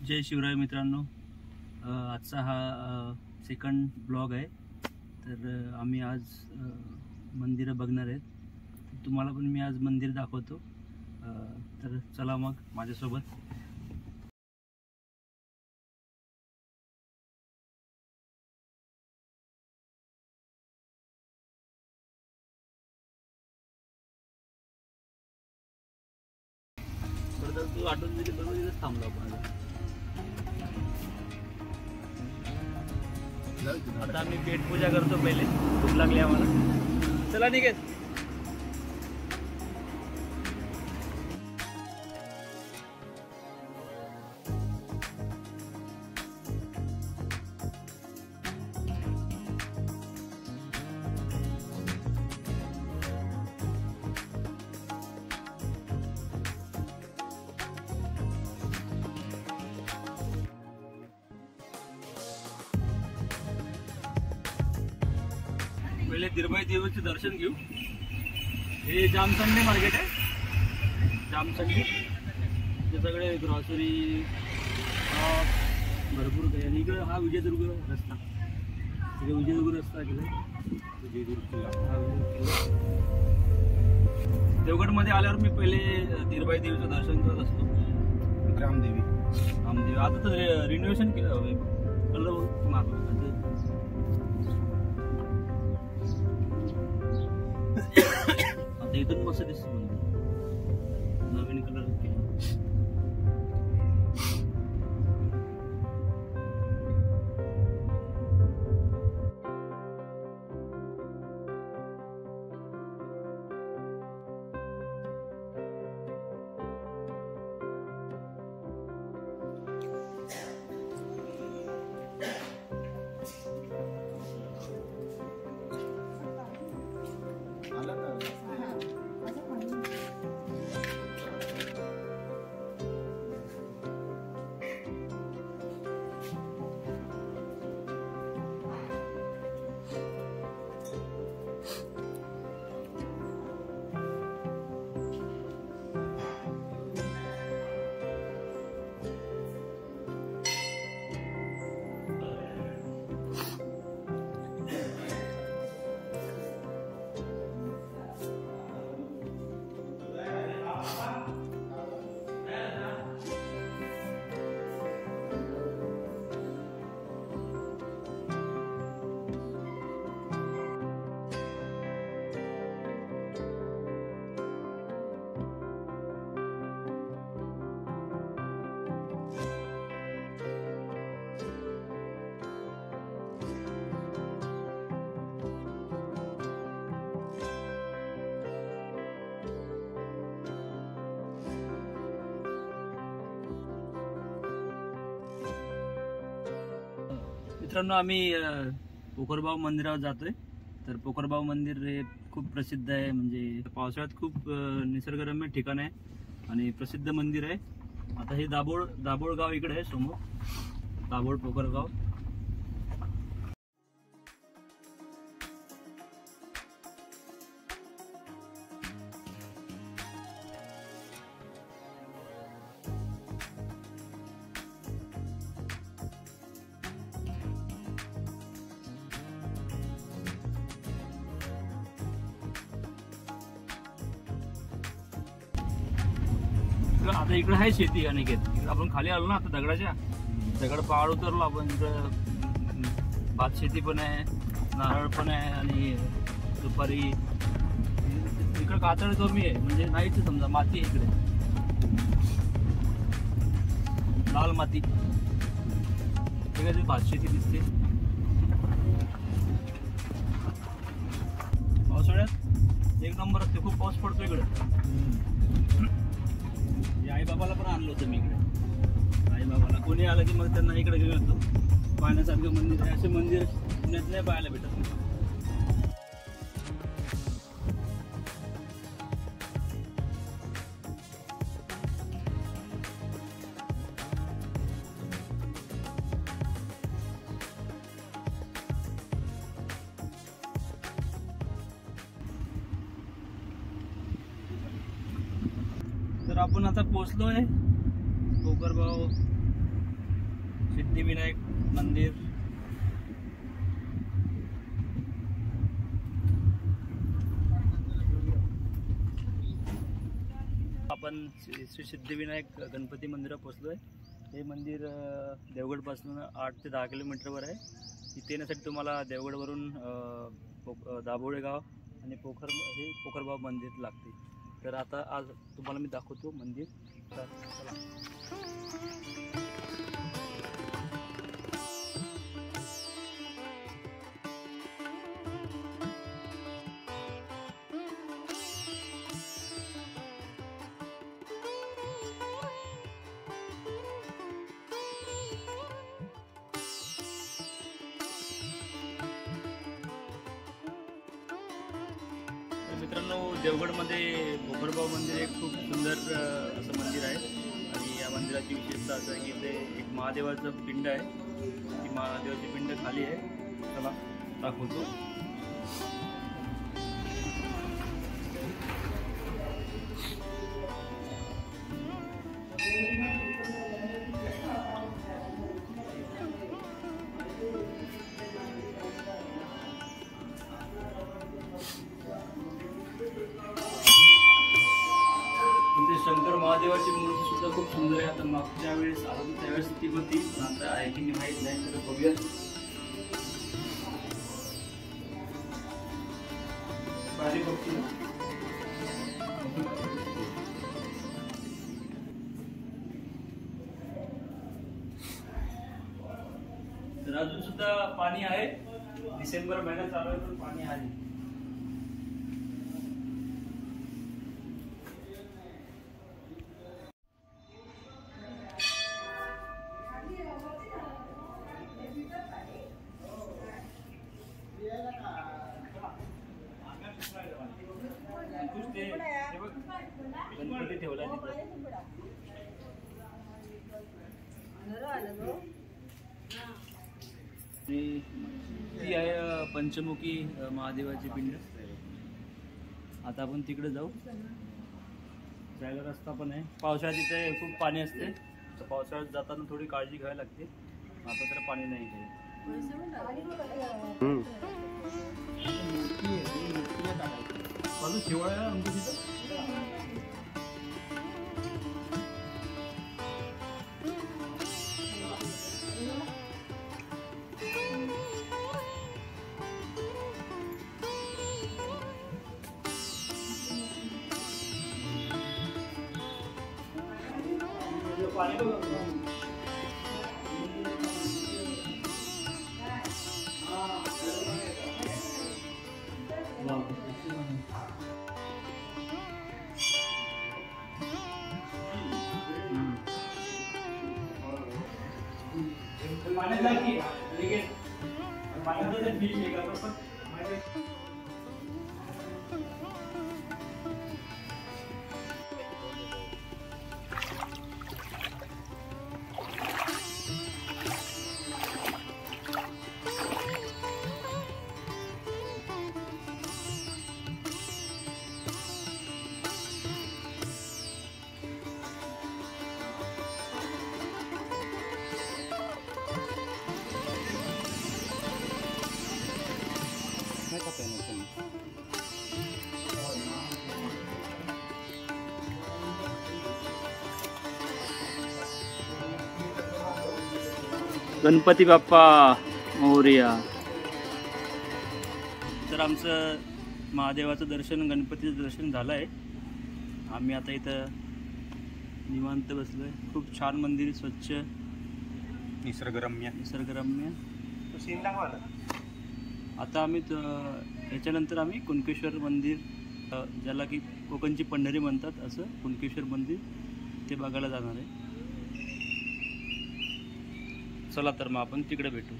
जय शिवराय मित्रांनो, आजचा हा सेकंड ब्लॉग आहे. तर आम्ही आज मंदिरं बघणार आहेत. तुम्हाला पण मी आज मंदिर दाखवतो. तर चला मग माझ्यासोबत. तर तू आठवण दिली बरोबर, इथेच थांबलो आपण. आता आम्ही पेट पूजा करतो. पहिले भूक लागली आम्हाला. चला निघेल. पहिले दिरबाई देवीचे दर्शन घेऊ. हे जामसंडी मार्केट आहे. जामसंडी ते सगळे ग्रॉसरी भरपूर काही. आणि इकडे हा विजयदुर्ग रस्ता. इकडे विजयदुर्ग रस्ता इकडे देवगडमध्ये आल्यावर मी पहिले दिरबाई देवीचं दर्शन करत असतो. रामदेवी आता तर रिनोव्हेशन केलं, कलर मारलं. आता इथून मस्त दिसत नवीन कलर केला. मित्रांनो, आम्ही पोखरबाव मंदिरावर जातोय. तर पोखरबाव मंदिर हे खूप प्रसिद्ध आहे. म्हणजे पावसाळ्यात खूप निसर्गरम्य ठिकाण आहे आणि प्रसिद्ध मंदिर आहे. आता हे दाभोळ गाव इकडे आहे समोर. दाभोळ पोखरगाव. आता इकडे आहे शेती अनेकेत. इकडे आपण खाली आलो ना, आता दगड पहाड उतरलो आपण. इकडं भात शेती पण आहे, नारळ पण आहे आणि दुपारी इकडे कातळ कमी आहे. म्हणजे नाहीच समजा, माती आहे इकडे, लाल माती. भात शेती दिसते. पावसाळ्यात एक नंबर असते. खूप पाऊस पडतो इकडे. आई बाबाला पण आणलं होतं मी इकडे. आई बाबाला कोणी आलं की मग त्यांना इकडे घेऊन येतो. पाहण्यासारखं मंदिर आहे. असे मंदिर पुण्यात नाही पाहायला भेटत. तर आपण आता पोहोचलोय पोखरबाव सिद्धिविनायक मंदिर. आपण श्री सिद्धिविनायक गणपती मंदिरात पोहोचलोय. हे मंदिर देवगडपासून 8 ते 10 किलोमीटरवर आहे. इथे येण्यासाठी तुम्हाला देवगडवरून दाभोळे गाव आणि पोखरबाव मंदिर लागते. तर आता आज तुम्हाला मी दाखवतो मंदिर. तर चला. मित्रांनो, देवगडमध्ये पोखरबाव मंदिर एक खूप सुंदर असं मंदिर आहे. आणि या मंदिराची विशेषता असं आहे की इथे एक महादेवाचं पिंड आहे. ती महादेवाची पिंड खाली आहे. चला दाखवतो. शंकर महादेवाची मूर्ती सुद्धा खूप सुंदर आहे. आता मागच्या वेळेस आलो त्यावेळेस ती होती, आता आहे की माहीत नाही. तर बघूया. तर अजून सुद्धा पाणी आहे. डिसेंबर महिना चालू आहे पण पाणी आहे. गणपती ठेवला ती आहे पंचमुखी महादेवाची पिंड. आता आपण तिकडे जाऊ. जायला रस्ता पण आहे. पावसाळ्यात तिथे खूप पाणी असते. तर पावसाळ्यात जाताना थोडी काळजी घ्यावी लागते. आता तर पाणी नाही काही. शिवाळ्या आमच्या तिथं पाणी पाण्यात की लगेच पाण्याचं बीच आहे का. गणपती बाप्पा मोरया. तर आमचं महादेवाचं दर्शन, गणपतीचं दर्शन झालं आहे. आम्ही आता इथं निवांत बसलोय. खूप छान मंदिर, स्वच्छ, निसर्गरम्य. आता आम्ही याच्यानंतर आम्ही कुणकेश्वर मंदिर, ज्याला की कोकणची पंढरी म्हणतात, असं कुणकेश्वर मंदिर ते बघायला जाणार आहे. चला तर मग आपण तिकडे भेटू.